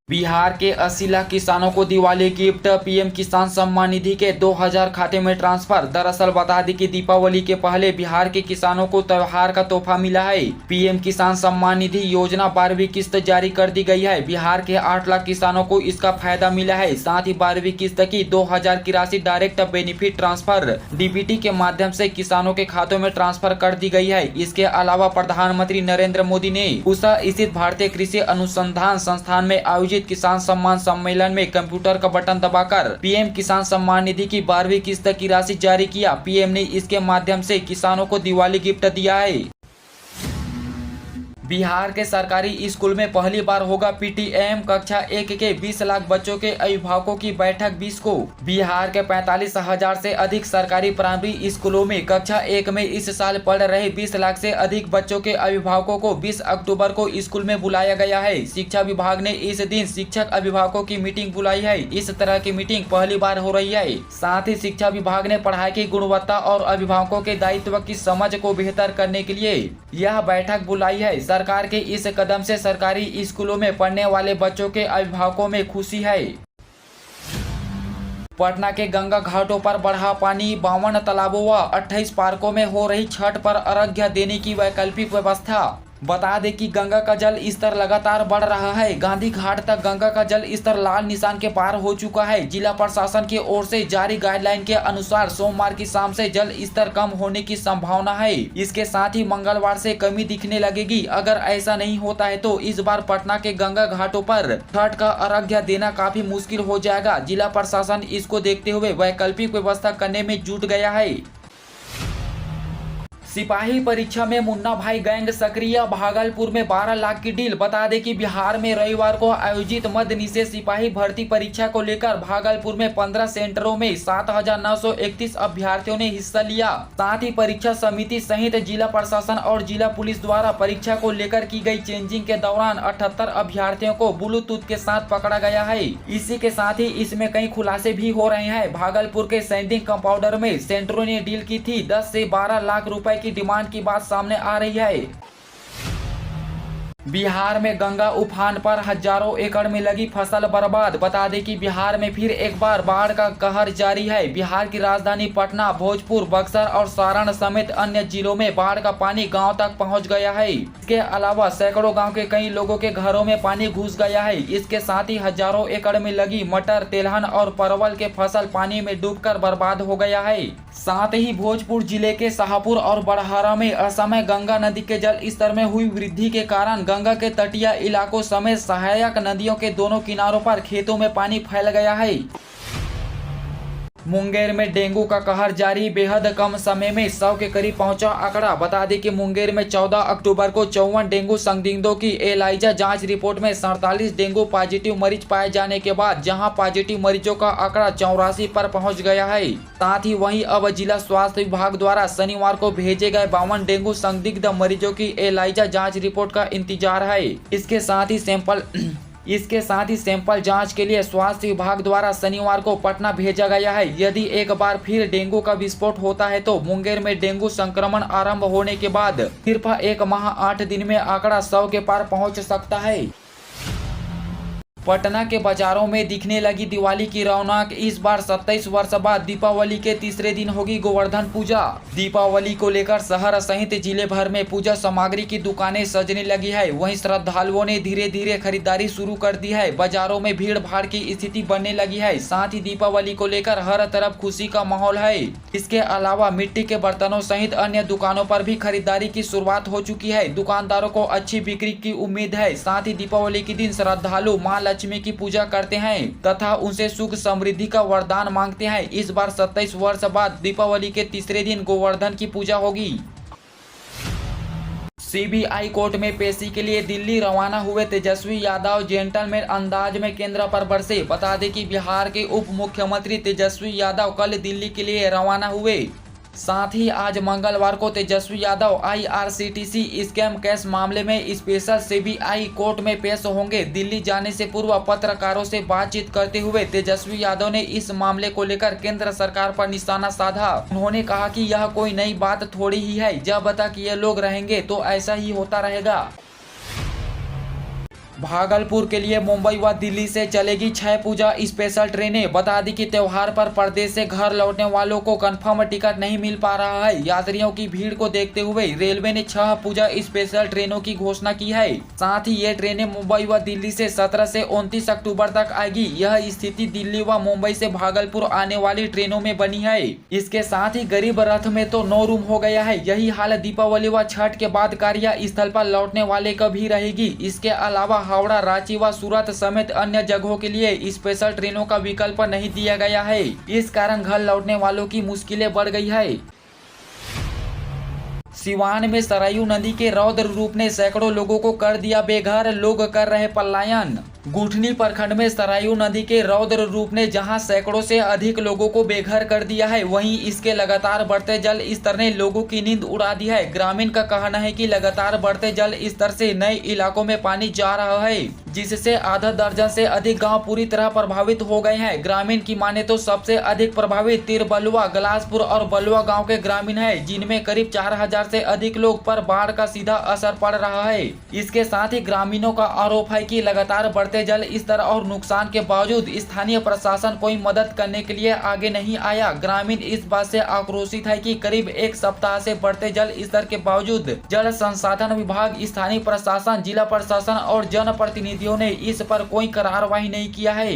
बिहार के 80 लाख किसानों को दिवाली गिफ्ट। पीएम किसान सम्मान निधि के 2000 खाते में ट्रांसफर। दरअसल बता दें कि दीपावली के पहले बिहार के किसानों को त्योहार का तोहफा मिला है। पीएम किसान सम्मान निधि योजना 12वीं किस्त जारी कर दी गई है। बिहार के 8 लाख किसानों को इसका फायदा मिला है। साथ ही 12वीं किस्त की 2000 की राशि डायरेक्ट बेनिफिट ट्रांसफर डीबीटी के माध्यम से किसानों के खातों में ट्रांसफर कर दी गई है। इसके अलावा प्रधानमंत्री नरेंद्र मोदी ने पूसा स्थित भारतीय कृषि अनुसंधान संस्थान में आयोजित किसान सम्मान सम्मेलन में कंप्यूटर का बटन दबाकर पीएम किसान सम्मान निधि की 12वीं किस्त की राशि जारी किया। पीएम ने इसके माध्यम से किसानों को दिवाली गिफ्ट दिया है। बिहार के सरकारी स्कूल में पहली बार होगा पीटीएम। कक्षा 1 के 20 लाख बच्चों के अभिभावकों की बैठक 20 को। बिहार के 45,000 से अधिक सरकारी प्राइमरी स्कूलों में कक्षा 1 में इस साल पढ़ रहे 20 लाख से अधिक बच्चों के अभिभावकों को 20 अक्टूबर को स्कूल में बुलाया गया है। शिक्षा विभाग ने इस दिन शिक्षक अभिभावकों की मीटिंग बुलाई है। इस तरह की मीटिंग पहली बार हो रही है। साथ ही शिक्षा विभाग ने पढ़ाई की गुणवत्ता और अभिभावकों के दायित्व की समझ को बेहतर करने के लिए यह बैठक बुलाई है। सरकार के इस कदम से सरकारी स्कूलों में पढ़ने वाले बच्चों के अभिभावकों में खुशी है। पटना के गंगा घाटों पर बढ़ा पानी। 52 तालाबों व 28 पार्कों में हो रही छठ पर अर्घ्य देने की वैकल्पिक व्यवस्था। बता दें कि गंगा का जल स्तर लगातार बढ़ रहा है। गांधी घाट तक गंगा का जल स्तर लाल निशान के पार हो चुका है। जिला प्रशासन की ओर से जारी गाइडलाइन के अनुसार सोमवार की शाम से जल स्तर कम होने की संभावना है। इसके साथ ही मंगलवार से कमी दिखने लगेगी। अगर ऐसा नहीं होता है तो इस बार पटना के गंगा घाटों पर छठ का अर्घ्य देना काफी मुश्किल हो जाएगा। जिला प्रशासन इसको देखते हुए वैकल्पिक व्यवस्था करने में जुट गया है। सिपाही परीक्षा में मुन्ना भाई गैंग सक्रिय। भागलपुर में 12 लाख की डील। बता दें कि बिहार में रविवार को आयोजित मद्य निषेध सिपाही भर्ती परीक्षा को लेकर भागलपुर में 15 सेंटरों में 7,931 अभ्यर्थियों ने हिस्सा लिया। साथ ही परीक्षा समिति सहित जिला प्रशासन और जिला पुलिस द्वारा परीक्षा को लेकर की गई चेंजिंग के दौरान 78 अभ्यर्थियों को ब्लूटूथ के साथ पकड़ा गया है। इसी के साथ ही इसमें कई खुलासे भी हो रहे हैं। भागलपुर के सैंडिंग कंपाउंडर में सेंटरों ने डील की थी। 10 से 12 लाख रुपए की डिमांड की बात सामने आ रही है। बिहार में गंगा उफान पर हजारों एकड़ में लगी फसल बर्बाद। बता दें कि बिहार में फिर एक बार बाढ़ का कहर जारी है। बिहार की राजधानी पटना, भोजपुर, बक्सर और सारण समेत अन्य जिलों में बाढ़ का पानी गांव तक पहुंच गया है। इसके अलावा सैकड़ों गांव के कई लोगों के घरों में पानी घुस गया है। इसके साथ ही हजारों एकड़ में लगी मटर, तेलहन और परवल के फसल पानी में डूबकर बर्बाद हो गया है। साथ ही भोजपुर जिले के शाहपुर और बड़हरा में असमय गंगा नदी के जल स्तर में हुई वृद्धि के कारण गंगा के तटीय इलाकों समेत सहायक नदियों के दोनों किनारों पर खेतों में पानी फैल गया है। मुंगेर में डेंगू का कहर जारी। बेहद कम समय में 100 के करीब पहुंचा आंकड़ा। बता दें कि मुंगेर में 14 अक्टूबर को 54 डेंगू संदिग्धों की एलाइजा जांच रिपोर्ट में 47 डेंगू पॉजिटिव मरीज पाए जाने के बाद जहां पॉजिटिव मरीजों का आंकड़ा 84 पर पहुंच गया है। साथ ही वहीं अब जिला स्वास्थ्य विभाग द्वारा शनिवार को भेजे गए 52 डेंगू संदिग्ध मरीजों की एलाइजा जाँच रिपोर्ट का इंतजार है। इसके साथ ही सैंपल जांच के लिए स्वास्थ्य विभाग द्वारा शनिवार को पटना भेजा गया है। यदि एक बार फिर डेंगू का विस्फोट होता है तो मुंगेर में डेंगू संक्रमण आरंभ होने के बाद सिर्फ 1 माह 8 दिन में आंकड़ा 100 के पार पहुंच सकता है। पटना के बाजारों में दिखने लगी दिवाली की रौनक। इस बार 27 वर्ष बाद दीपावली के तीसरे दिन होगी गोवर्धन पूजा। दीपावली को लेकर शहर सहित जिले भर में पूजा सामग्री की दुकानें सजने लगी है। वहीं श्रद्धालुओं ने धीरे धीरे खरीदारी शुरू कर दी है। बाजारों में भीड़ भाड़ की स्थिति बनने लगी है। साथ ही दीपावली को लेकर हर तरफ खुशी का माहौल है। इसके अलावा मिट्टी के बर्तनों सहित अन्य दुकानों पर भी खरीदारी की शुरुआत हो चुकी है। दुकानदारों को अच्छी बिक्री की उम्मीद है। साथ ही दीपावली के दिन श्रद्धालु मां लक्ष्मी की पूजा करते हैं तथा उनसे सुख समृद्धि का वरदान मांगते हैं। इस बार 27 वर्ष बाद दीपावली के तीसरे दिन गोवर्धन की पूजा होगी। सीबीआई कोर्ट में पेशी के लिए दिल्ली रवाना हुए तेजस्वी यादव जेंटलमैन अंदाज में केंद्र पर बरसे। बता दें कि बिहार के उप मुख्यमंत्री तेजस्वी यादव कल दिल्ली के लिए रवाना हुए। साथ ही आज मंगलवार को Tejashwi Yadav IRCTC scam case मामले में स्पेशल सीबीआई कोर्ट में पेश होंगे। दिल्ली जाने से पूर्व पत्रकारों से बातचीत करते हुए तेजस्वी यादव ने इस मामले को लेकर केंद्र सरकार पर निशाना साधा। उन्होंने कहा कि यह कोई नई बात थोड़ी ही है। जब तक ये लोग रहेंगे तो ऐसा ही होता रहेगा। भागलपुर के लिए मुंबई व दिल्ली से चलेगी 6 पूजा स्पेशल ट्रेनें। बता दी कि त्योहार पर प्रदेश से घर लौटने वालों को कंफर्म टिकट नहीं मिल पा रहा है। यात्रियों की भीड़ को देखते हुए रेलवे ने 6 पूजा स्पेशल ट्रेनों की घोषणा की है। साथ ही ये ट्रेनें मुंबई व दिल्ली से 17 से 29 अक्टूबर तक आएगी। यह स्थिति दिल्ली व मुंबई से भागलपुर आने वाली ट्रेनों में बनी है। इसके साथ ही गरीब रथ में तो 9 रूम हो गया है। यही हाल दीपावली व छठ के बाद कार्यस्थल पर लौटने वाले का भी रहेगी। इसके अलावा हावड़ा, रांची व सूरत समेत अन्य जगहों के लिए स्पेशल ट्रेनों का विकल्प नहीं दिया गया है। इस कारण घर लौटने वालों की मुश्किलें बढ़ गई है। सिवान में सरयू नदी के रौद्र रूप ने सैकड़ों लोगों को कर दिया बेघर। लोग कर रहे पलायन। गुठनी प्रखंड में सरयू नदी के रौद्र रूप ने जहां सैकड़ों से अधिक लोगों को बेघर कर दिया है, वहीं इसके लगातार बढ़ते जल स्तर ने लोगों की नींद उड़ा दी है। ग्रामीण का कहना है कि लगातार बढ़ते जल स्तर से नए इलाकों में पानी जा रहा है, जिससे आधा दर्जन से अधिक गांव पूरी तरह प्रभावित हो गए हैं। ग्रामीण की माने तो सबसे अधिक प्रभावित तिरबलुआ, गलासपुर और बलुआ गाँव के ग्रामीण है, जिनमें करीब 4000 से अधिक लोग पर बाढ़ का सीधा असर पड़ रहा है। इसके साथ ही ग्रामीणों का आरोप है कि लगातार बढ़ते जल स्तर और नुकसान के बावजूद स्थानीय प्रशासन कोई मदद करने के लिए आगे नहीं आया। ग्रामीण इस बात से आक्रोशित है कि करीब एक सप्ताह से बढ़ते जल स्तर के बावजूद जल संसाधन विभाग, स्थानीय प्रशासन, जिला प्रशासन और जनप्रतिनिधियों ने इस पर कोई कार्रवाई नहीं किया है।